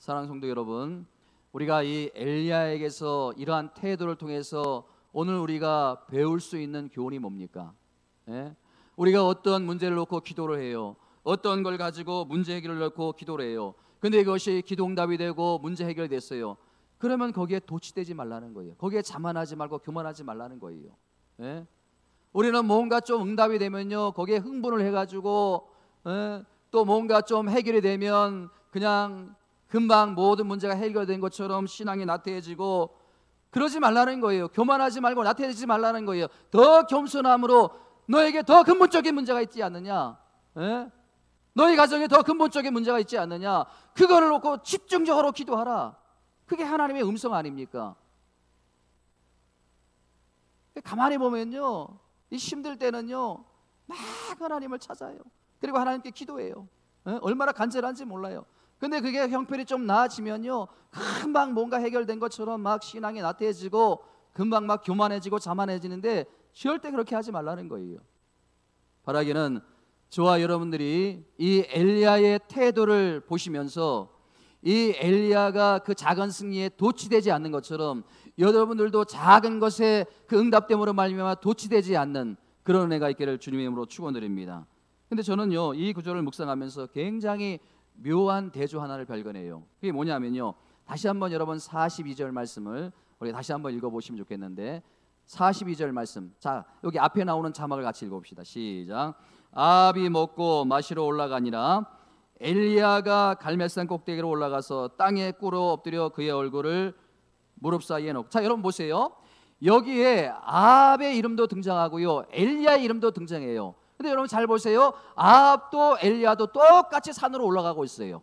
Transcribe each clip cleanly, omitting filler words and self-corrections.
사랑하는 성도 여러분, 우리가 이 엘리야에게서 이러한 태도를 통해서 오늘 우리가 배울 수 있는 교훈이 뭡니까? 예? 우리가 어떤 문제를 놓고 기도를 해요. 어떤 걸 가지고 문제 해결을 놓고 기도를 해요. 근데 이것이 기도응답이 되고 문제 해결이 됐어요. 그러면 거기에 도취되지 말라는 거예요. 거기에 자만하지 말고 교만하지 말라는 거예요. 예? 우리는 뭔가 좀 응답이 되면요, 거기에 흥분을 해가지고 또 뭔가 좀 해결이 되면 그냥 금방 모든 문제가 해결된 것처럼 신앙이 나태해지고, 그러지 말라는 거예요. 교만하지 말고 나태해지지 말라는 거예요. 더 겸손함으로 너에게 더 근본적인 문제가 있지 않느냐, 너희 가정에 더 근본적인 문제가 있지 않느냐, 그거를 놓고 집중적으로 기도하라. 그게 하나님의 음성 아닙니까? 가만히 보면요, 이 힘들 때는요 막 하나님을 찾아요. 그리고 하나님께 기도해요. 얼마나 간절한지 몰라요. 근데 그게 형편이 좀 나아지면요, 금방 뭔가 해결된 것처럼 막 신앙이 나태해지고 금방 막 교만해지고 자만해지는데, 절대 그렇게 하지 말라는 거예요. 바라기는 저와 여러분들이 이 엘리야의 태도를 보시면서 이 엘리야가 그 작은 승리에 도취되지 않는 것처럼 여러분들도 작은 것에 그 응답됨으로 말미암아 도취되지 않는 그런 은혜가 있기를 주님의 이름으로 축원드립니다. 근데 저는요, 이 구절을 묵상하면서 굉장히 묘한 대조 하나를 발견해요. 그게 뭐냐면요, 다시 한번 여러분 42절 말씀을 우리 다시 한번 읽어보시면 좋겠는데, 42절 말씀, 자 여기 앞에 나오는 자막을 같이 읽어봅시다. 시작. 아합이 먹고 마시러 올라가니라 엘리야가 갈멜산 꼭대기로 올라가서 땅에 꿇어 엎드려 그의 얼굴을 무릎 사이에 놓고. 자 여러분 보세요, 여기에 아합의 이름도 등장하고요, 엘리야의 이름도 등장해요. 근데 여러분 잘 보세요, 아합도 엘리야도 똑같이 산으로 올라가고 있어요.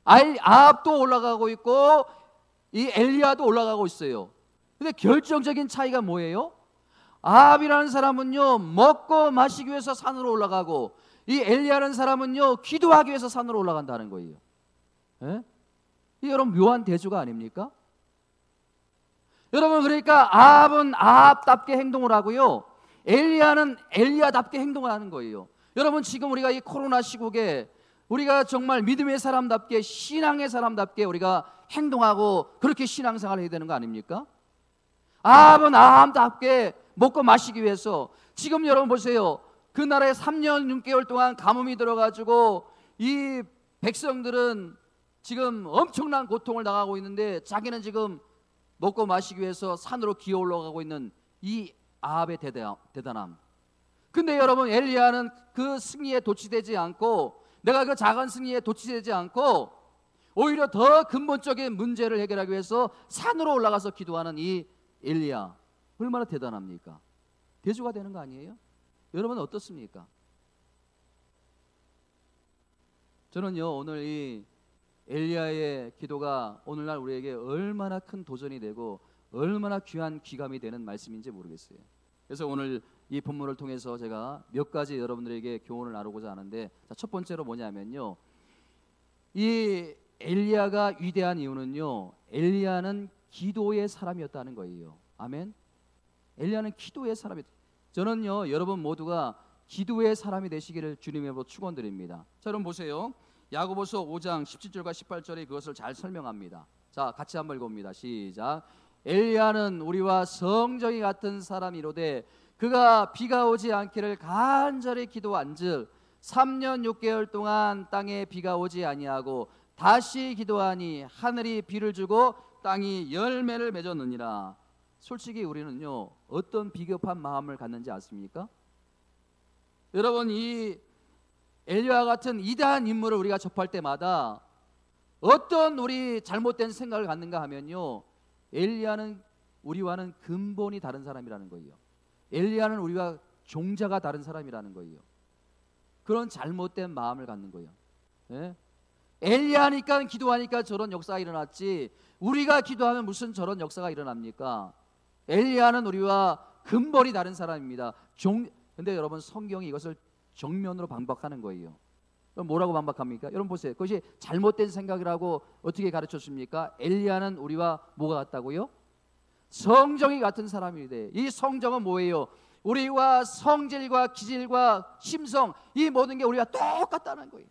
아합도 올라가고 있고 이 엘리야도 올라가고 있어요. 근데 결정적인 차이가 뭐예요? 아합이라는 사람은요 먹고 마시기 위해서 산으로 올라가고, 이 엘리야라는 사람은요 기도하기 위해서 산으로 올라간다는 거예요. 이 여러분 묘한 대조가 아닙니까? 여러분, 그러니까 아합은 아합답게 행동을 하고요, 엘리야는 엘리야답게 행동을 하는 거예요. 여러분, 지금 우리가 이 코로나 시국에 우리가 정말 믿음의 사람답게, 신앙의 사람답게 우리가 행동하고 그렇게 신앙생활을 해야 되는 거 아닙니까? 아합은 아합답게 먹고 마시기 위해서, 지금 여러분 보세요, 그 나라에 3년 6개월 동안 가뭄이 들어가지고 이 백성들은 지금 엄청난 고통을 당하고 있는데, 자기는 지금 먹고 마시기 위해서 산으로 기어 올라가고 있는 이 아합의 대단함. 근데 여러분, 엘리야는 그 승리에 도취되지 않고, 내가 그 작은 승리에 도취되지 않고 오히려 더 근본적인 문제를 해결하기 위해서 산으로 올라가서 기도하는 이 엘리야, 얼마나 대단합니까? 대조가 되는 거 아니에요? 여러분 어떻습니까? 저는요, 오늘 이 엘리야의 기도가 오늘날 우리에게 얼마나 큰 도전이 되고 얼마나 귀한 귀감이 되는 말씀인지 모르겠어요. 그래서 오늘 이 본문을 통해서 제가 몇 가지 여러분들에게 교훈을 나누고자 하는데, 첫 번째로 뭐냐면요, 이 엘리야가 위대한 이유는요, 엘리야는 기도의 사람이었다는 거예요. 아멘. 엘리야는 기도의 사람이었다. 저는요, 여러분 모두가 기도의 사람이 되시기를 주님으로 축원드립니다. 자, 여러분 보세요, 야고보서 5장 17절과 18절이 그것을 잘 설명합니다. 자, 같이 한번 읽어봅니다. 시작. 엘리야는 우리와 성정이 같은 사람이로되 그가 비가 오지 않기를 간절히 기도한즉 3년 6개월 동안 땅에 비가 오지 아니하고 다시 기도하니 하늘이 비를 주고 땅이 열매를 맺었느니라. 솔직히 우리는요, 어떤 비겁한 마음을 갖는지 아십니까? 여러분, 이 엘리야와 같은 위대한 인물을 우리가 접할 때마다 어떤 우리 잘못된 생각을 갖는가 하면요, 엘리야는 우리와는 근본이 다른 사람이라는 거예요. 엘리야는 우리와 종자가 다른 사람이라는 거예요. 그런 잘못된 마음을 갖는 거예요. 엘리야니까 기도하니까 저런 역사가 일어났지, 우리가 기도하면 무슨 저런 역사가 일어납니까? 엘리야는 우리와 근본이 다른 사람입니다. 근데 여러분, 성경이 이것을 정면으로 반박하는 거예요. 그럼 뭐라고 반박합니까? 여러분 보세요, 그것이 잘못된 생각이라고 어떻게 가르쳤습니까? 엘리야는 우리와 뭐가 같다고요? 성정이 같은 사람이 돼. 이 성정은 뭐예요? 우리와 성질과 기질과 심성, 이 모든 게 우리가 똑같다는 거예요.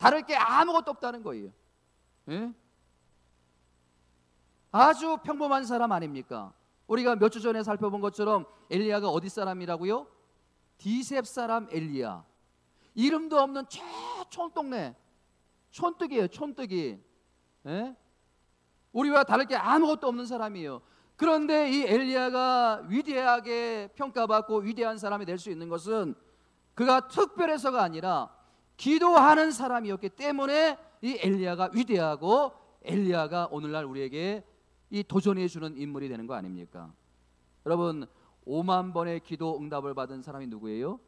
다를 게 아무것도 없다는 거예요. 예? 아주 평범한 사람 아닙니까? 우리가 몇 주 전에 살펴본 것처럼 엘리야가 어디 사람이라고요? 디셉 사람 엘리야. 이름도 없는 촌동네 촌뜨기예요. 촌뜨기. 예? 우리와 다를 게 아무것도 없는 사람이에요. 그런데 이 엘리야가 위대하게 평가받고 위대한 사람이 될 수 있는 것은 그가 특별해서가 아니라 기도하는 사람이었기 때문에 이 엘리야가 위대하고 엘리야가 오늘날 우리에게 이 도전해 주는 인물이 되는 거 아닙니까? 여러분, 5만 번의 기도 응답을 받은 사람이 누구예요?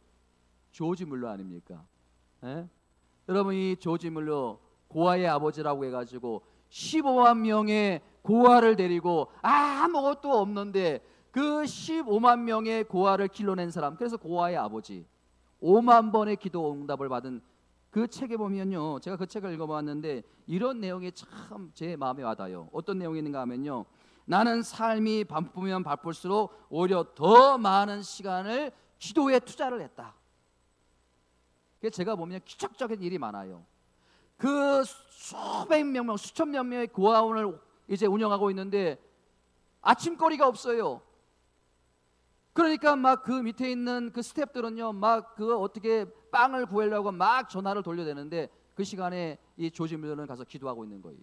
조지 물러 아닙니까? 예? 여러분, 이 조지 물러 고아의 아버지라고 해가지고 15만 명의 고아를 데리고 아무것도 없는데 그 15만 명의 고아를 길러낸 사람, 그래서 고아의 아버지. 5만 번의 기도 응답을 받은 그 책에 보면요, 제가 그 책을 읽어봤는데 이런 내용이 참 제 마음에 와닿아요. 어떤 내용이 있는가 하면요, 나는 삶이 바쁘면 바쁠수록 오히려 더 많은 시간을 기도에 투자를 했다. 제가 보면 기적적인 일이 많아요. 그 수백 명, 수천 명의 고아원을 이제 운영하고 있는데 아침거리가 없어요. 그러니까 막 그 밑에 있는 그 스태프들은요, 막 그 어떻게 빵을 구하려고 막 전화를 돌려대는데 그 시간에 이 조지 밀러는 가서 기도하고 있는 거예요.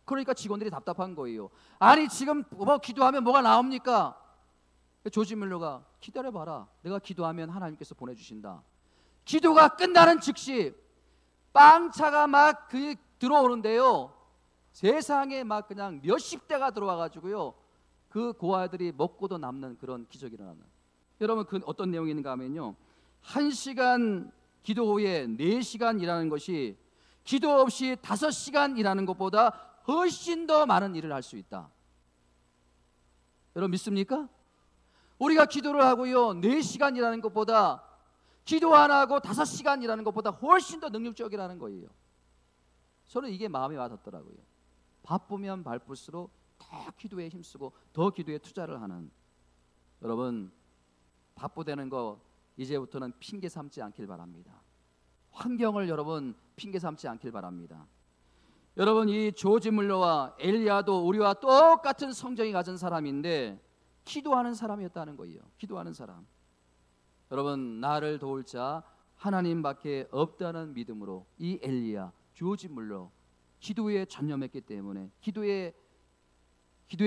그러니까 직원들이 답답한 거예요. 아니 지금 뭐 기도하면 뭐가 나옵니까? 조지 밀러가 기다려봐라. 내가 기도하면 하나님께서 보내주신다. 기도가 끝나는 즉시 빵차가 막 그 들어오는데요, 세상에 막 그냥 몇십 대가 들어와가지고요, 그 고아들이 먹고도 남는 그런 기적이 일어나는. 여러분, 그 어떤 내용이 있는가 하면요, 1시간 기도 후에 4시간 일하는 것이 기도 없이 5시간 일하는 것보다 훨씬 더 많은 일을 할 수 있다. 여러분 믿습니까? 우리가 기도를 하고요, 4시간 일하는 것보다 기도 안 하고 5시간 일하는 것보다 훨씬 더 능력적이라는 거예요. 저는 이게 마음에 와닿더라고요. 바쁘면 바쁠수록 더 기도에 힘쓰고 더 기도에 투자를 하는. 여러분, 바쁘다는 거 이제부터는 핑계 삼지 않길 바랍니다. 환경을 여러분 핑계 삼지 않길 바랍니다. 여러분, 이 조지 물러와 엘리야도 우리와 똑같은 성정이 가진 사람인데 기도하는 사람이었다는 거예요. 기도하는 사람. 여러분, 나를 도울 자 하나님밖에 없다는 믿음으로 이 엘리야, 조지 물러 기도에 전념했기 때문에, 기도의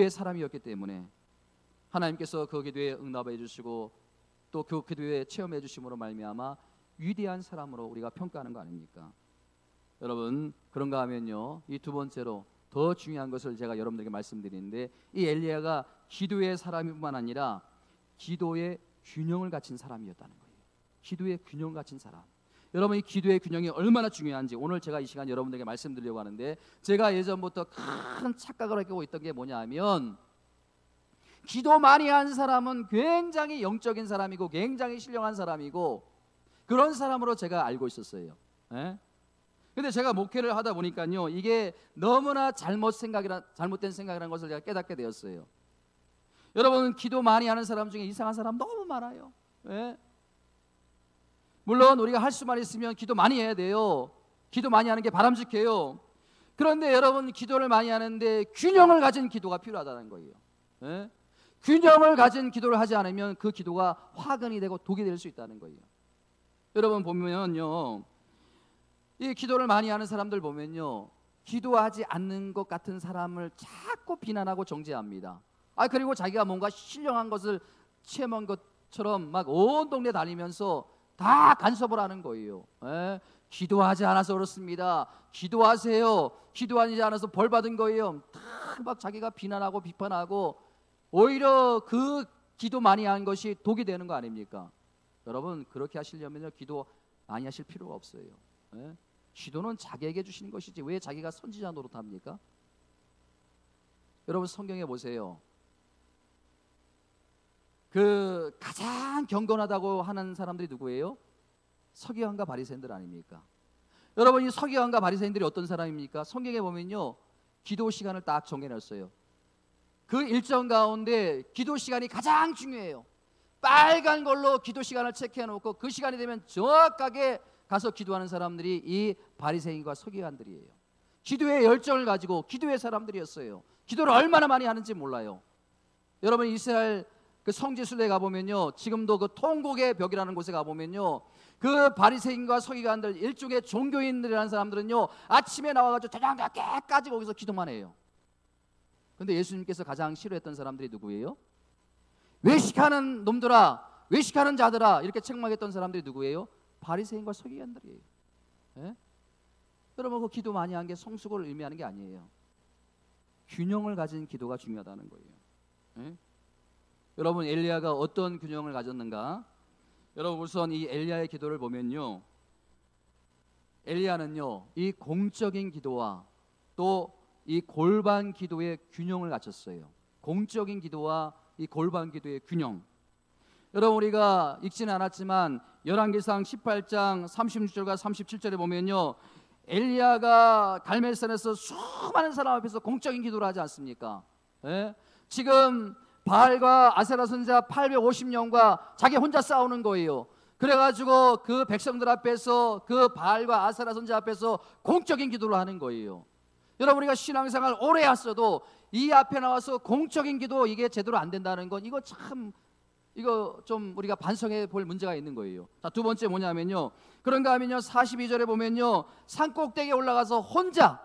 사람이었기 때문에 하나님께서 그 기도에 응답해 주시고 또 그 기도에 체험해 주심으로 말미암아 위대한 사람으로 우리가 평가하는 거 아닙니까? 여러분, 그런가 하면요, 이 두 번째로 더 중요한 것을 제가 여러분들에게 말씀드리는데, 이 엘리야가 기도의 사람뿐만 아니라 기도의 균형을 갖춘 사람이었다는 거예요. 기도의 균형을 갖춘 사람. 여러분, 이 기도의 균형이 얼마나 중요한지 오늘 제가 이 시간 여러분들에게 말씀드리려고 하는데, 제가 예전부터 큰 착각을 하고 있던 게 뭐냐 하면, 기도 많이 한 사람은 굉장히 영적인 사람이고 굉장히 신령한 사람이고 그런 사람으로 제가 알고 있었어요. 예? 근데 제가 목회를 하다 보니까요, 이게 너무나 잘못된 생각이라는 것을 제가 깨닫게 되었어요. 여러분, 기도 많이 하는 사람 중에 이상한 사람 너무 많아요. 예? 물론 우리가 할 수만 있으면 기도 많이 해야 돼요. 기도 많이 하는 게 바람직해요. 그런데 여러분, 기도를 많이 하는데 균형을 가진 기도가 필요하다는 거예요. 예? 균형을 가진 기도를 하지 않으면 그 기도가 화근이 되고 독이 될 수 있다는 거예요. 여러분 보면요, 이 기도를 많이 하는 사람들 보면요, 기도하지 않는 것 같은 사람을 자꾸 비난하고 정죄합니다. 그리고 자기가 뭔가 신령한 것을 체험한 것처럼 막 온 동네 다니면서 다 간섭을 하는 거예요. 기도하지 않아서 그렇습니다. 기도하세요. 기도하지 않아서 벌 받은 거예요. 다 막 자기가 비난하고 비판하고 오히려 그 기도 많이 한 것이 독이 되는 거 아닙니까? 여러분, 그렇게 하시려면요, 기도 많이 하실 필요가 없어요. 기도는 자기에게 주시는 것이지 왜 자기가 선지자 노릇합니까? 여러분, 성경에 보세요. 그 가장 경건하다고 하는 사람들이 누구예요? 서기관과 바리새인들 아닙니까? 여러분, 이 서기관과 바리새인들이 어떤 사람입니까? 성경에 보면요, 기도 시간을 딱 정해놨어요. 그 일정 가운데 기도 시간이 가장 중요해요. 빨간 걸로 기도 시간을 체크해놓고 그 시간이 되면 정확하게 가서 기도하는 사람들이 이 바리새인과 서기관들이에요. 기도의 열정을 가지고 기도의 사람들이었어요. 기도를 얼마나 많이 하는지 몰라요. 여러분 이스라엘 그 성지순례 가보면요, 지금도 그 통곡의 벽이라는 곳에 가보면요, 그 바리새인과 서기관들, 일종의 종교인들이라는 사람들은요, 아침에 나와가지고 저녁 깨까지 거기서 기도만 해요. 근데 예수님께서 가장 싫어했던 사람들이 누구예요? 외식하는 놈들아, 외식하는 자들아, 이렇게 책망했던 사람들이 누구예요? 바리새인과 서기관들이에요. 예? 여러분 그 기도 많이 한 게 성숙을 의미하는 게 아니에요. 균형을 가진 기도가 중요하다는 거예요. 예? 여러분 엘리야가 어떤 균형을 가졌는가? 여러분 우선 이 엘리야의 기도를 보면요, 엘리야는요 이 공적인 기도와 또 이 골반 기도의 균형을 갖췄어요. 공적인 기도와 이 골반 기도의 균형. 여러분 우리가 읽지는 않았지만 열왕기상 18장 36절과 37절에 보면요, 엘리야가 갈멜산에서 수많은 사람 앞에서 공적인 기도를 하지 않습니까? 예? 지금 바알과 아세라 선지자 850명과 자기 혼자 싸우는 거예요. 그래가지고 그 백성들 앞에서 그 바알과 아세라 선지자 앞에서 공적인 기도를 하는 거예요. 여러분 우리가 신앙생활 오래 했어도 이 앞에 나와서 공적인 기도 이게 제대로 안 된다는 건 이거 좀 우리가 반성해 볼 문제가 있는 거예요. 자, 두 번째 뭐냐면요, 그런가 하면요 42절에 보면요 산꼭대기에 올라가서 혼자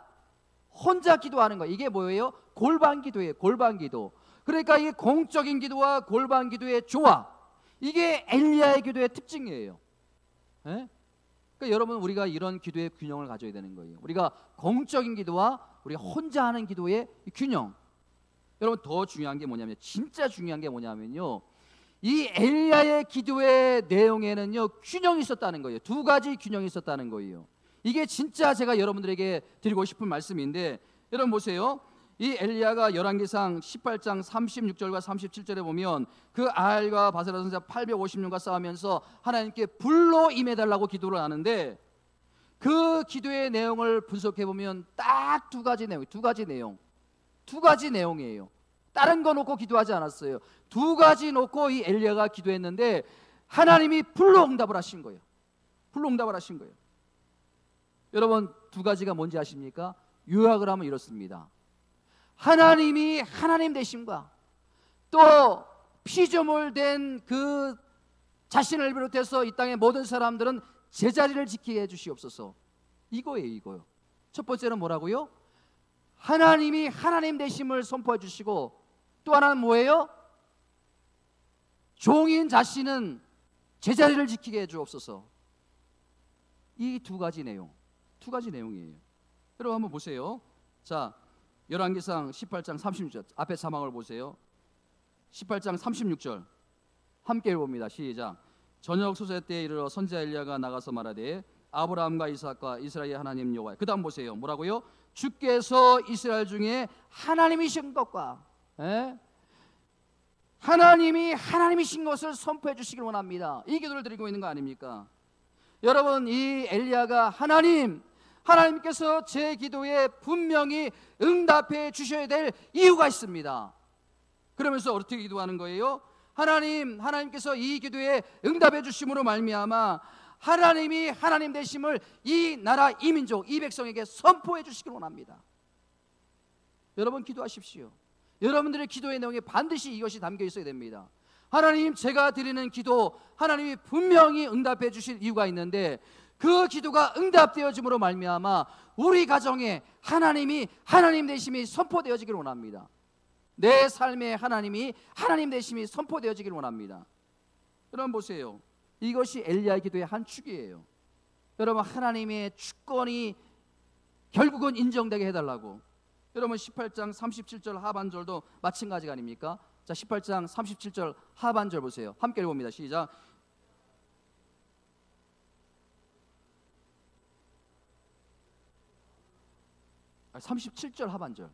기도하는 거예요. 이게 뭐예요? 골반 기도예요. 골반 기도. 그러니까 이 공적인 기도와 골반 기도의 조화, 이게 엘리야의 기도의 특징이에요. 예? 그러니까 여러분 우리가 이런 기도의 균형을 가져야 되는 거예요. 우리가 공적인 기도와 우리가 혼자 하는 기도의 균형. 여러분 더 중요한 게 뭐냐면, 진짜 중요한 게 뭐냐면요, 이 엘리야의 기도의 내용에는요 균형이 있었다는 거예요. 두 가지 균형이 있었다는 거예요. 이게 진짜 제가 여러분들에게 드리고 싶은 말씀인데, 여러분 보세요. 이 엘리야가 열왕기상 18장 36절과 37절에 보면 그 아알과 바세라 선지자 850명과 싸우면서 하나님께 불로 임해달라고 기도를 하는데, 그 기도의 내용을 분석해 보면 딱 두 가지 내용이에요. 다른 거 놓고 기도하지 않았어요. 두 가지 놓고 이 엘리야가 기도했는데 하나님이 불로 응답을 하신 거예요. 여러분 두 가지가 뭔지 아십니까? 요약을 하면 이렇습니다. 하나님이 하나님 되심과 또 피조물 된 그 자신을 비롯해서 이 땅의 모든 사람들은 제자리를 지키게 해주시옵소서. 이거예요. 첫 번째는 뭐라고요? 하나님이 하나님 되심을 선포해 주시고, 또 하나는 뭐예요? 종인 자신은 제자리를 지키게 해주옵소서. 이 두 가지 내용이에요. 여러분 한번 보세요. 자, 열왕기상 18장 36절 앞에 자막을 보세요. 18장 36절 함께 읽어봅니다. 시작. 저녁 소세 때에 이르러 선지자 엘리야가 나가서 말하되 아브라함과 이삭과 이스라엘 하나님 여호와. 그 다음 보세요. 뭐라고요? 주께서 이스라엘 중에 하나님이신 것과 하나님이 하나님이신 것을 선포해 주시길 원합니다. 이 기도를 드리고 있는 거 아닙니까? 여러분 이 엘리야가 하나님께서 제 기도에 분명히 응답해 주셔야 될 이유가 있습니다. 그러면서 어떻게 기도하는 거예요? 하나님께서 이 기도에 응답해 주심으로 말미암아 하나님이 하나님 되심을 이 나라 이 민족 이 백성에게 선포해 주시길 원합니다. 여러분 기도하십시오. 여러분들의 기도의 내용에 반드시 이것이 담겨 있어야 됩니다. 하나님, 제가 드리는 기도 하나님이 분명히 응답해 주실 이유가 있는데, 그 기도가 응답되어짐으로 말미암아 우리 가정에 하나님이 하나님 되심이 선포되어지길 원합니다. 내 삶에 하나님이 하나님 되심이 선포되어지길 원합니다. 여러분 보세요. 이것이 엘리야의 기도의 한 축이에요. 여러분 하나님의 주권이 결국은 인정되게 해달라고. 여러분 18장 37절 하반절도 마찬가지가 아닙니까? 자, 18장 37절 하반절 보세요. 함께 읽어봅니다. 시작. 아, 37절 하반절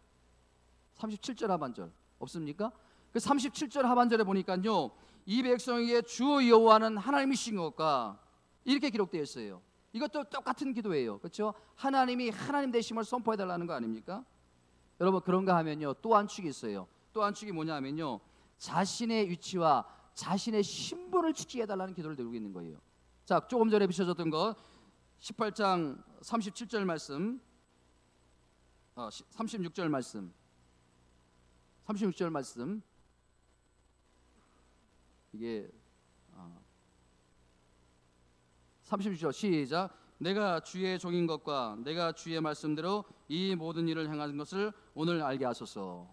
없습니까? 그 37절 하반절에 보니까요, 이 백성에게 주 여호와는 하나님이신 것과 이렇게 기록되어 있어요. 이것도 똑같은 기도예요. 그렇죠? 하나님이 하나님 되심을 선포해 달라는 거 아닙니까? 여러분 그런가 하면요, 또 한 축이 있어요. 또 한 축이 뭐냐 하면요, 자신의 위치와 자신의 신분을 지키게 해달라는 기도를 드리고 있는 거예요. 자, 조금 전에 비춰졌던 것, 18장 37절 말씀, 36절 말씀, 36절 말씀. 이게 36절 시작. 내가 주의 종인 것과 내가 주의 말씀대로 이 모든 일을 행하는 것을 오늘 알게 하소서.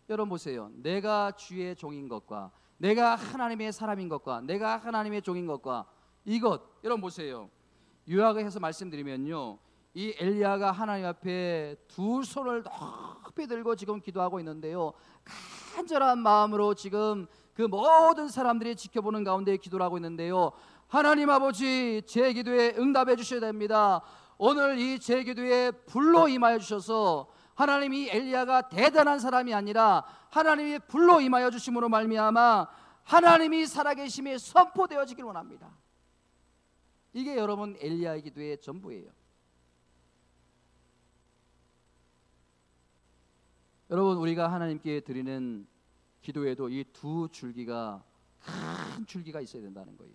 여러분 보세요. 내가 주의 종인 것과 내가 하나님의 사람인 것과 내가 하나님의 종인 것과 이것, 여러분 보세을 요약을 해서 말씀드리면요, 이 엘리야가 하나님 앞에 두 손을 높이 들고 지금 기도하고 있는데요, 간절한 마음으로 지금 그 모든 사람들이 지켜보는 가운데 기도를 하고 있는데요, 하나님 아버지, 제 기도에 응답해 주셔야 됩니다. 오늘 이 제 기도에 불로 임하여 주셔서 하나님이 엘리야가 대단한 사람이 아니라 하나님이 불로 임하여 주심으로 말미암아 하나님이 살아계심이 선포되어지길 원합니다. 이게 여러분 엘리야의 기도의 전부예요. 여러분, 우리가 하나님께 드리는 기도에도 이 두 줄기가, 큰 줄기가 있어야 된다는 거예요.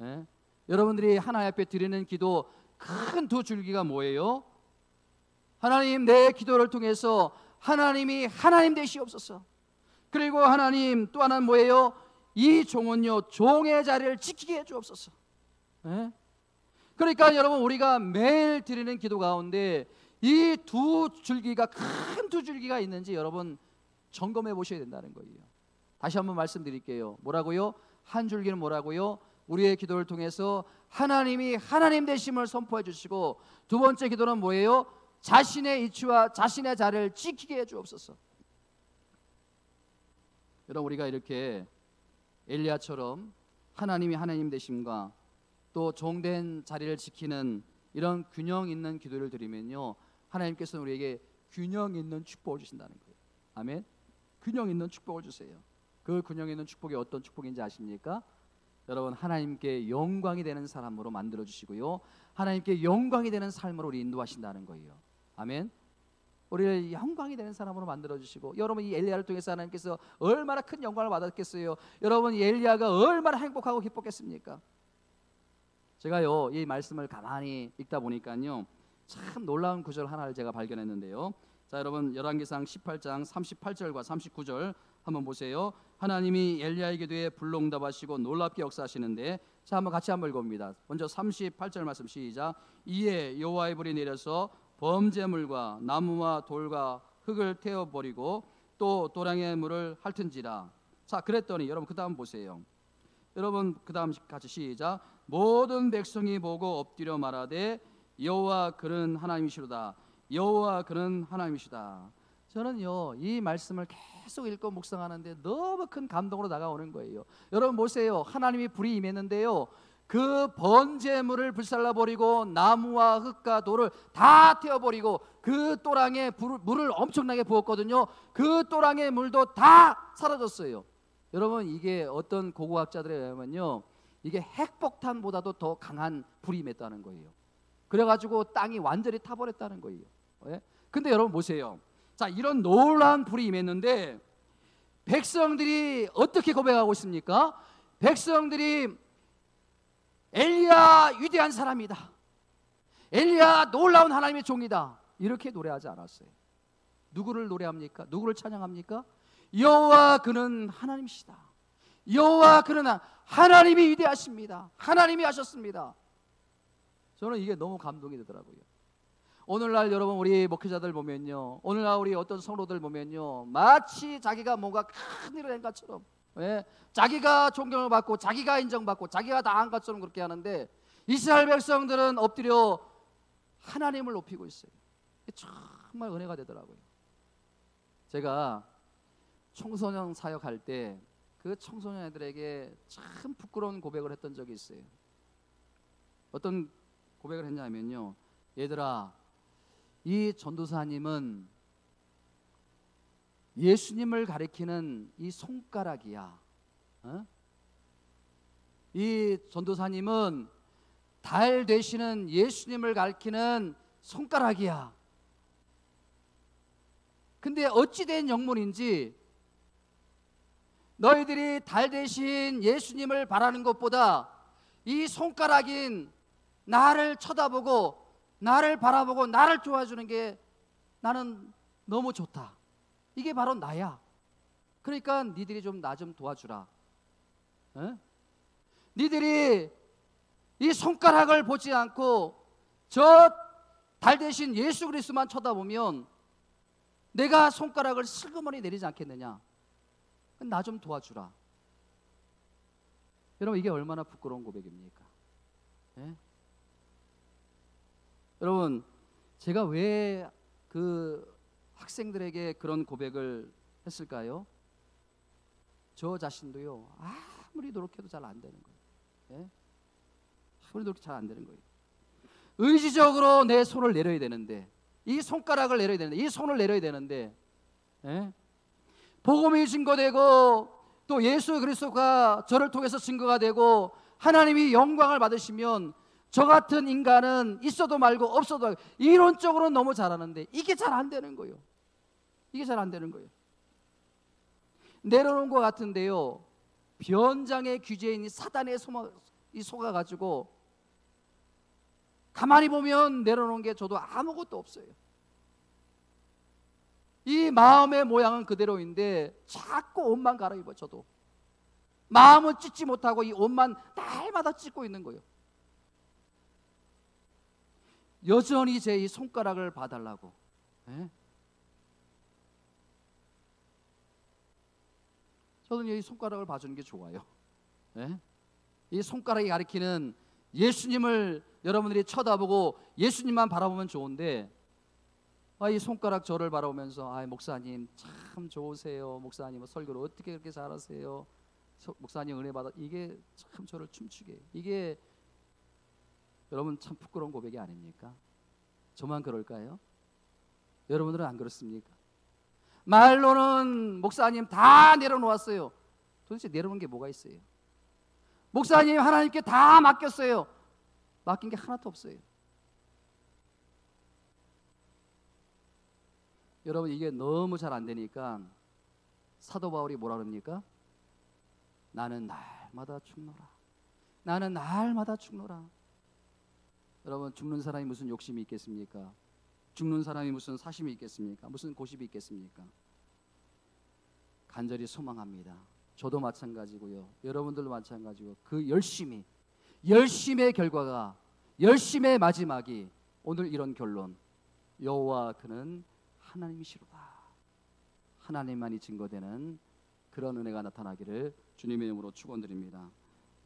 예? 여러분들이 하나님 앞에 드리는 기도 큰 두 줄기가 뭐예요? 하나님, 내 기도를 통해서 하나님이 하나님 되시옵소서. 그리고 하나님, 또 하나는 뭐예요? 이 종은요, 종의 자리를 지키게 해주옵소서. 예? 그러니까 여러분, 우리가 매일 드리는 기도 가운데 이 두 줄기가, 큰 두 줄기가 있는지 여러분 점검해 보셔야 된다는 거예요. 다시 한번 말씀드릴게요. 뭐라고요? 한 줄기는 뭐라고요? 우리의 기도를 통해서 하나님이 하나님 되심을 선포해 주시고, 두 번째 기도는 뭐예요? 자신의 이치와 자신의 자리를 지키게 해 주옵소서. 여러분, 우리가 이렇게 엘리야처럼 하나님이 하나님 되심과 또 종된 자리를 지키는 이런 균형 있는 기도를 드리면요, 하나님께서는 우리에게 균형 있는 축복을 주신다는 거예요. 아멘. 균형 있는 축복을 주세요. 그 균형 있는 축복이 어떤 축복인지 아십니까? 여러분, 하나님께 영광이 되는 사람으로 만들어 주시고요, 하나님께 영광이 되는 삶으로 우리 인도하신다는 거예요. 아멘. 우리를 영광이 되는 사람으로 만들어 주시고, 여러분, 이 엘리야를 통해서 하나님께서 얼마나 큰 영광을 받았겠어요. 여러분, 이 엘리야가 얼마나 행복하고 기뻤겠습니까? 제가요, 이 말씀을 가만히 읽다 보니까요, 참 놀라운 구절 하나를 제가 발견했는데요. 자, 여러분, 열왕기상 18장 38절과 39절 한번 보세요. 하나님이 엘리야의 기도에 불로 응답하시고 놀랍게 역사하시는데, 자, 한번 같이 한번 읽어봅니다. 먼저 38절 말씀 시작. 이에 여호와의 불이 내려서 범죄물과 나무와 돌과 흙을 태워버리고 또 도량의 물을 핥은지라. 자, 그랬더니 여러분 그 다음 보세요. 여러분 그 다음 같이 시작. 모든 백성이 보고 엎드려 말하되 여호와 그는 하나님이시로다. 여호와 그는 하나님이시다. 저는요, 이 말씀을 계속 읽고 묵상하는데 너무 큰 감동으로 다가오는 거예요. 여러분 보세요. 하나님이 불이 임했는데요, 그 번제물을 불살라버리고 나무와 흙과 돌을 다 태워버리고 그 또랑에 물을 엄청나게 부었거든요. 그 또랑의 물도 다 사라졌어요. 여러분, 이게 어떤 고고학자들에 의하면요, 이게 핵폭탄보다도 더 강한 불이 임했다는 거예요. 그래가지고 땅이 완전히 타버렸다는 거예요. 예? 근데 여러분 보세요. 자, 이런 놀라운 불이 임했는데 백성들이 어떻게 고백하고 있습니까? 백성들이 엘리야 위대한 사람이다, 엘리야 놀라운 하나님의 종이다, 이렇게 노래하지 않았어요. 누구를 노래합니까? 누구를 찬양합니까? 여호와 그는 하나님이시다. 여호와 그는 하나님이 위대하십니다. 하나님이 하셨습니다. 저는 이게 너무 감동이 되더라고요. 오늘날 여러분, 우리 목회자들 보면요, 오늘날 우리 어떤 성도들 보면요, 마치 자기가 뭔가 큰 일을 한 것처럼, 예? 자기가 존경을 받고 자기가 인정받고 자기가 다 한 것처럼 그렇게 하는데, 이스라엘 백성들은 엎드려 하나님을 높이고 있어요. 정말 은혜가 되더라고요. 제가 청소년 사역할 때 그 청소년 애들에게 참 부끄러운 고백을 했던 적이 있어요. 어떤 고백을 했냐면요, 얘들아, 이 전도사님은 예수님을 가리키는 이 손가락이야. 어? 이 전도사님은 달 되시는 예수님을 가리키는 손가락이야. 근데 어찌된 영문인지 너희들이 달 되신 예수님을 바라는 것보다 이 손가락인 나를 쳐다보고 나를 바라보고 나를 좋아해주는 게 나는 너무 좋다. 이게 바로 나야. 그러니까 니들이 좀 나 좀 도와주라. 에? 니들이 이 손가락을 보지 않고 저 달 대신 예수 그리스도만 쳐다보면 내가 손가락을 슬그머니 내리지 않겠느냐. 나 좀 도와주라. 여러분, 이게 얼마나 부끄러운 고백입니까? 예? 여러분, 제가 왜 그 학생들에게 그런 고백을 했을까요? 저 자신도요, 아무리 노력해도 잘 안 되는 거예요. 예? 아무리 노력해도 잘 안 되는 거예요. 의지적으로 내 손을 내려야 되는데, 이 손가락을 내려야 되는데, 이 손을 내려야 되는데, 예? 복음이 증거되고 또 예수 그리스도가 저를 통해서 증거가 되고 하나님이 영광을 받으시면 저 같은 인간은 있어도 말고 없어도 말고 이론적으로는 너무 잘하는데 이게 잘 안 되는 거예요. 이게 잘 안 되는 거예요. 내려놓은 것 같은데요, 변장의 규제인 이 사단에 속아가지고 가만히 보면 내려놓은 게 저도 아무것도 없어요. 이 마음의 모양은 그대로인데 자꾸 옷만 갈아입어. 저도 마음은 찢지 못하고 이 옷만 날마다 찢고 있는 거예요. 여전히 제 이 손가락을 봐달라고. 예? 저는 이 손가락을 봐주는 게 좋아요. 예? 이 손가락이 가리키는 예수님을 여러분들이 쳐다보고 예수님만 바라보면 좋은데, 이 손가락 저를 바라보면서 목사님 참 좋으세요. 목사님 설교를 어떻게 그렇게 잘하세요. 목사님 은혜 받아. 이게 참 저를 춤추게 해요. 이게 여러분 참 부끄러운 고백이 아닙니까? 저만 그럴까요? 여러분들은 안 그렇습니까? 말로는 목사님 다 내려놓았어요. 도대체 내려놓은 게 뭐가 있어요? 목사님 하나님께 다 맡겼어요. 맡긴 게 하나도 없어요. 여러분, 이게 너무 잘 안 되니까 사도 바울이 뭐라 그럽니까? 나는 날마다 죽노라. 나는 날마다 죽노라. 여러분, 죽는 사람이 무슨 욕심이 있겠습니까? 죽는 사람이 무슨 사심이 있겠습니까? 무슨 고집이 있겠습니까? 간절히 소망합니다. 저도 마찬가지고요. 여러분들도 마찬가지고 그 열심의 결과가, 열심의 마지막이 오늘 이런 결론. 여호와 그는 하나님이시로다. 하나님만이 증거되는 그런 은혜가 나타나기를 주님의 이름으로 축원드립니다.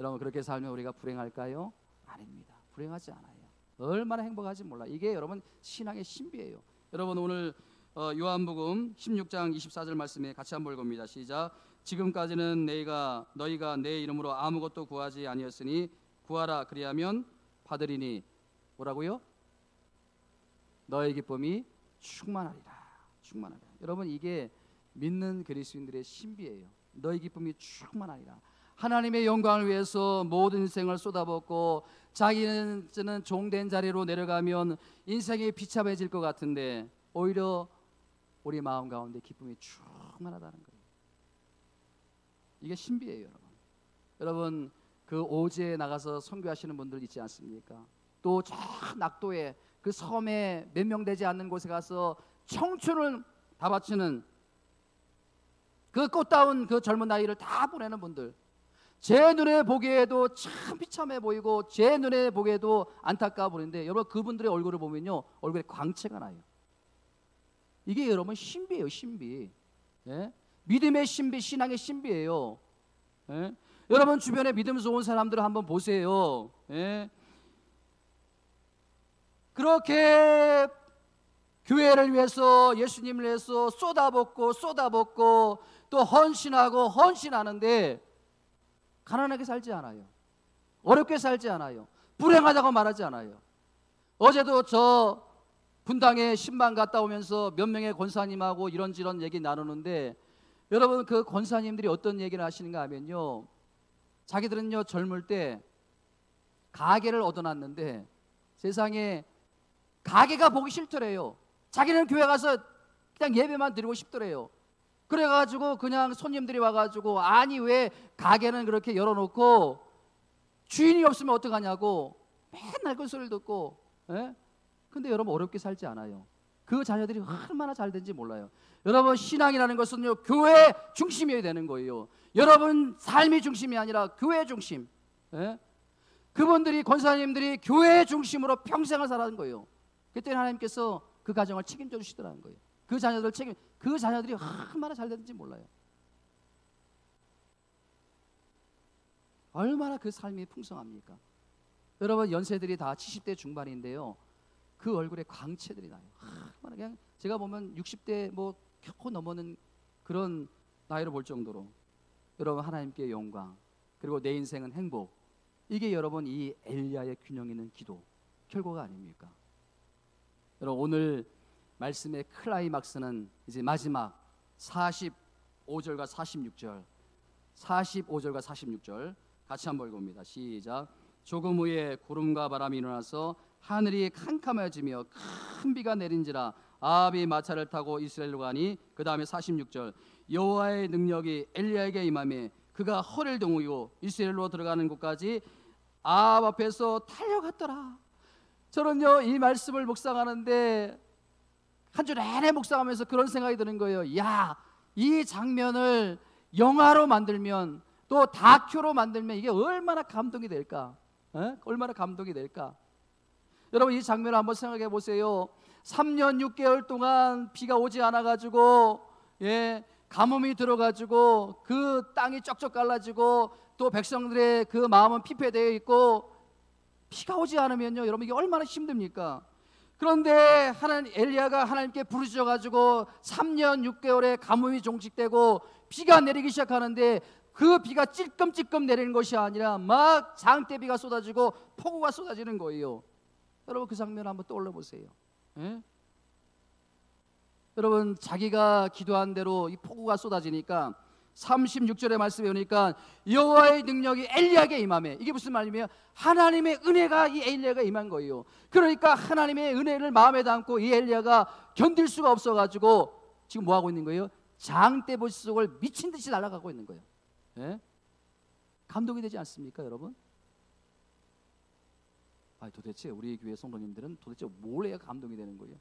여러분, 그렇게 살면 우리가 불행할까요? 아닙니다. 불행하지 않아요. 얼마나 행복하지 몰라. 이게 여러분 신앙의 신비예요. 여러분, 오늘 요한복음 16장 24절 말씀에 같이 한번 읽어봅니다. 시작. 지금까지는 너희가 내 이름으로 아무것도 구하지 아니었으니 구하라 그리하면 받으리니 뭐라고요? 너의 기쁨이 충만하리라. 여러분, 이게 믿는 그리스도인들의 신비예요. 너의 기쁨이 충만하리라. 하나님의 영광을 위해서 모든 인생을 쏟아붓고 자기는 종된 자리로 내려가면 인생이 비참해질 것 같은데 오히려 우리 마음 가운데 기쁨이 충만하다는 거예요. 이게 신비예요, 여러분. 여러분, 그 오지에 나가서 선교하시는 분들 있지 않습니까? 또 저 낙도에 그 섬에 몇 명 되지 않는 곳에 가서 청춘을 다 바치는 그 꽃다운 그 젊은 나이를 다 보내는 분들, 제 눈에 보기에도 참 비참해 보이고 제 눈에 보기에도 안타까워 보이는데 여러분, 그분들의 얼굴을 보면요, 얼굴에 광채가 나요. 이게 여러분 신비예요, 신비. 예? 믿음의 신비, 신앙의 신비예요. 예? 여러분 주변에 믿음 좋은 사람들을 한번 보세요. 예? 그렇게 교회를 위해서, 예수님을 위해서 쏟아붓고 또 헌신하는데 가난하게 살지 않아요. 어렵게 살지 않아요. 불행하다고 말하지 않아요. 어제도 저 분당에 신방 갔다 오면서 몇 명의 권사님하고 이런저런 얘기 나누는데, 여러분 그 권사님들이 어떤 얘기를 하시는가 하면요, 자기들은요 젊을 때 가게를 얻어놨는데 세상에 가게가 보기 싫더래요. 자기는 교회 가서 그냥 예배만 드리고 싶더래요. 그래가지고 그냥 손님들이 와가지고 아니 왜 가게는 그렇게 열어놓고 주인이 없으면 어떡하냐고 맨날 그 소리를 듣고, 예? 근데 여러분 어렵게 살지 않아요. 그 자녀들이 얼마나 잘 되는지 몰라요. 여러분 신앙이라는 것은요 교회 중심이어야 되는 거예요. 여러분 삶이 중심이 아니라 교회 중심. 예? 그분들이 권사님들이 교회 중심으로 평생을 살아는 거예요. 그때 하나님께서 그 가정을 책임져 주시더라는 거예요. 그 자녀들이 얼마나 잘 되는지 몰라요. 얼마나 그 삶이 풍성합니까? 여러분 연세들이 다 70대 중반인데요. 그 얼굴에 광채들이 나요. 얼마나 그냥 제가 보면 60대 뭐 겨우 넘어는 그런 나이로 볼 정도로 여러분 하나님께 영광 그리고 내 인생은 행복 이게 여러분 이 엘리야의 균형 있는 기도 결과가 아닙니까? 여러분 오늘 말씀의 클라이막스는 이제 마지막 45절과 46절 45절과 46절 같이 한번 읽어봅니다. 시작. 조금 후에 구름과 바람이 일어나서 하늘이 캄캄해지며 큰 비가 내린지라 아합이 마차를 타고 이스라엘로 가니 그 다음에 46절 여호와의 능력이 엘리야에게 임하매 그가 허를 동이고 이스라엘로 들어가는 곳까지 아합 앞에서 달려갔더라. 저는요 이 말씀을 묵상하는데 한 주 내내 묵상하면서 그런 생각이 드는 거예요. 야, 이 장면을 영화로 만들면 또 다큐로 만들면 이게 얼마나 감동이 될까? 얼마나 감동이 될까? 여러분 이 장면을 한번 생각해 보세요. 3년 6개월 동안 비가 오지 않아 가지고 가뭄이 들어가지고 그 땅이 쩍쩍 갈라지고 또 백성들의 그 마음은 피폐되어 있고 비가 오지 않으면요 여러분 이게 얼마나 힘듭니까? 그런데 엘리야가 하나님께 부르짖어 가지고 3년 6개월의 가뭄이 종식되고 비가 내리기 시작하는데 그 비가 찔끔찔끔 내리는 것이 아니라 막 장대비가 쏟아지고 폭우가 쏟아지는 거예요. 여러분 그 장면 한번 떠올려 보세요. 여러분 자기가 기도한 대로 이 폭우가 쏟아지니까 36절의 말씀에 오니까 여호와의 능력이 엘리야에게 임하매 이게 무슨 말이냐면 하나님의 은혜가 이 엘리야가 임한 거예요. 그러니까 하나님의 은혜를 마음에 담고 이 엘리야가 견딜 수가 없어가지고 지금 뭐 하고 있는 거예요? 장대비 속을 미친 듯이 날아가고 있는 거예요. 감동이 되지 않습니까 여러분? 도대체 우리 교회 성도님들은 도대체 뭘 해야 감동이 되는 거예요?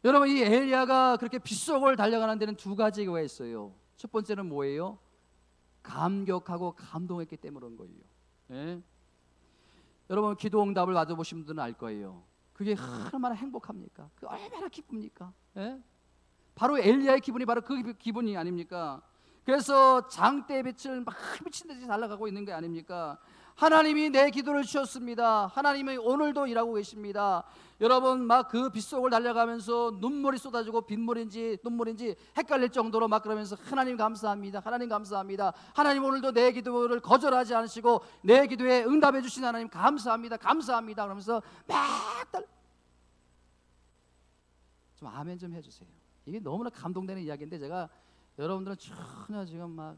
여러분 이 엘리야가 그렇게 빗속을 달려가는 데는 두 가지 이유가 있어요. 첫 번째는 뭐예요? 감격하고 감동했기 때문인 거예요. 여러분 기도 응답을 받아보신 분들은 알 거예요. 그게 얼마나 행복합니까? 그 얼마나 기쁩니까? 바로 엘리야의 기분이 바로 그 기분이 아닙니까? 그래서 장대빛을 막 미친 듯이 날아가고 있는 게 아닙니까? 하나님이 내 기도를 주셨습니다. 하나님이 오늘도 일하고 계십니다. 여러분 막 그 빗속을 달려가면서 눈물이 쏟아지고 빗물인지 눈물인지 헷갈릴 정도로 막 그러면서 하나님 감사합니다. 하나님 감사합니다. 하나님 오늘도 내 기도를 거절하지 않으시고 내 기도에 응답해 주신 하나님 감사합니다. 감사합니다. 그러면서 막 좀 아멘 좀 해주세요. 이게 너무나 감동되는 이야기인데 제가 여러분들은 전혀 지금 막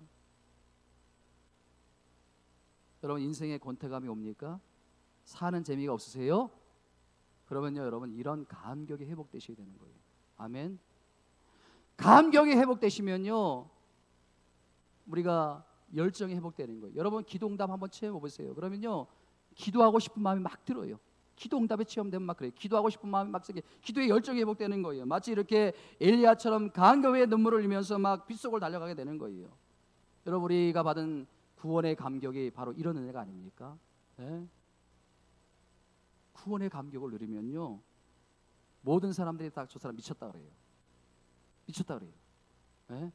여러분 인생에 권태감이 옵니까? 사는 재미가 없으세요? 그러면요 여러분 이런 감격이 회복되셔야 되는 거예요. 아멘. 감격이 회복되시면요 우리가 열정이 회복되는 거예요. 여러분 기도응답 한번 체험해 보세요. 그러면요 기도하고 싶은 마음이 막 들어요. 기도응답에 체험되면 막 그래요. 기도하고 싶은 마음이 막 생겨 기도의 열정이 회복되는 거예요. 마치 이렇게 엘리야처럼 감격의 눈물을 흘리면서 막 빗속을 달려가게 되는 거예요. 여러분 우리가 받은 구원의 감격이 바로 이런 은혜가 아닙니까? 구원의 감격을 누리면요 모든 사람들이 다 저 사람 미쳤다 그래요. 미쳤다 그래요.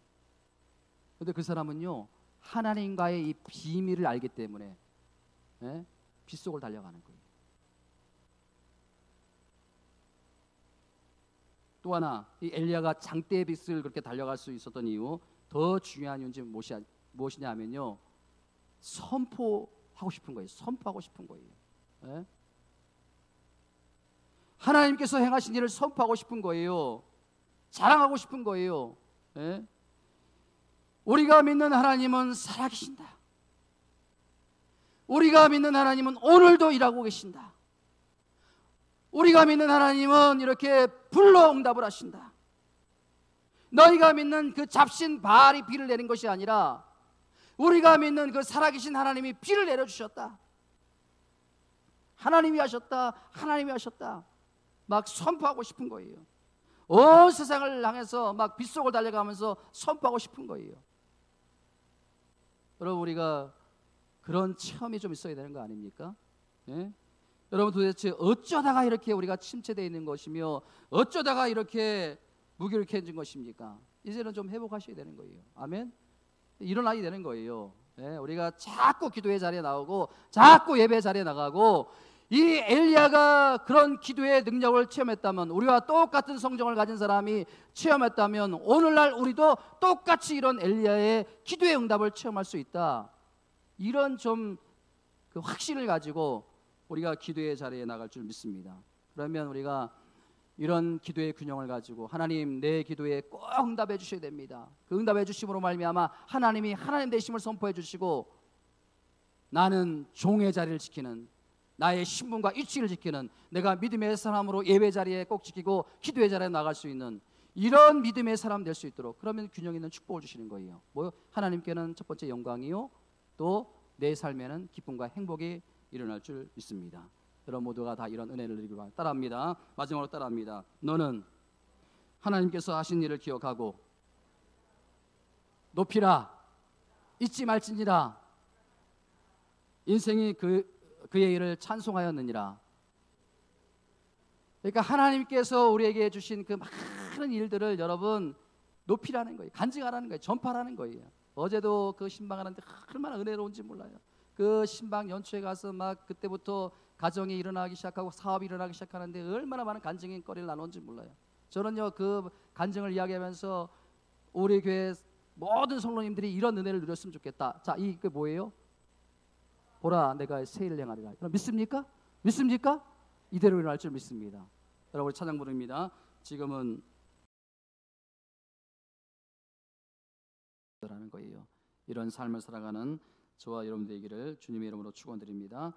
근데 그 사람은요 하나님과의 이 비밀을 알기 때문에 빗속을 달려가는 거예요. 또 하나 이 엘리야가 장대의 빗을 그렇게 달려갈 수 있었던 이유 더 중요한 이유는 무엇이냐 하면요 선포하고 싶은 거예요. 선포하고 싶은 거예요. 하나님께서 행하신 일을 선포하고 싶은 거예요. 자랑하고 싶은 거예요. 우리가 믿는 하나님은 살아계신다. 우리가 믿는 하나님은 오늘도 일하고 계신다. 우리가 믿는 하나님은 이렇게 불로 응답을 하신다. 너희가 믿는 그 잡신 바알이 비를 내린 것이 아니라 우리가 믿는 그 살아계신 하나님이 비를 내려주셨다. 하나님이 하셨다. 하나님이 하셨다. 막 선포하고 싶은 거예요. 온 세상을 향해서 막 빗속을 달려가면서 선포하고 싶은 거예요. 여러분, 우리가 그런 체험이 좀 있어야 되는 거 아닙니까? 예? 여러분, 도대체 어쩌다가 이렇게 우리가 침체되어 있는 것이며 어쩌다가 이렇게 무기력해진 것입니까? 이제는 좀 회복하셔야 되는 거예요. 아멘? 일어나야 되는 거예요. 예? 우리가 자꾸 기도의 자리에 나오고 자꾸 예배 자리에 나가고, 이 엘리야가 그런 기도의 능력을 체험했다면, 우리와 똑같은 성정을 가진 사람이 체험했다면, 오늘날 우리도 똑같이 이런 엘리야의 기도의 응답을 체험할 수 있다. 이런 좀 그 확신을 가지고 우리가 기도의 자리에 나갈 줄 믿습니다. 그러면 우리가 이런 기도의 균형을 가지고, 하나님, 내 기도에 꼭 응답해 주셔야 됩니다. 그 응답해 주심으로 말미암아 하나님이 하나님 되심을 선포해 주시고, 나는 종의 자리를 지키는, 나의 신분과 위치를 지키는, 내가 믿음의 사람으로 예배 자리에 꼭 지키고 기도의 자리에 나갈 수 있는 이런 믿음의 사람 될 수 있도록, 그러면 균형 있는 축복을 주시는 거예요. 뭐요? 하나님께는 첫 번째 영광이요, 또 내 삶에는 기쁨과 행복이 일어날 줄 믿습니다. 여러분 모두가 다 이런 은혜를 누리기 바랍니다. 따라합니다. 마지막으로 따라합니다. 너는 하나님께서 하신 일을 기억하고 높이라, 잊지 말지니라. 인생이 그의 일을 찬송하였느니라. 그러니까 하나님께서 우리에게 주신 그 많은 일들을 여러분 높이라는 거예요. 간증하라는 거예요. 전파라는 거예요. 어제도 그 신방하는데 얼마나 은혜로운지 몰라요. 그 신방 연초에 가서 막 그때부터 가정이 일어나기 시작하고 사업이 일어나기 시작하는데 얼마나 많은 간증의 거리를 나눴는지 몰라요. 저는요, 그 간증을 이야기하면서 우리 교회 모든 성도님들이 이런 은혜를 누렸으면 좋겠다. 자, 이게 뭐예요? 보라, 내가 새 일을 행하리라. 여러분 믿습니까? 믿습니까? 이대로 일어날 줄 믿습니다. 여러분, 우리 찬양 부릅니다. 지금은 라는 거예요. 이런 삶을 살아가는 저와 여러분 되기를 주님의 이름으로 축원드립니다.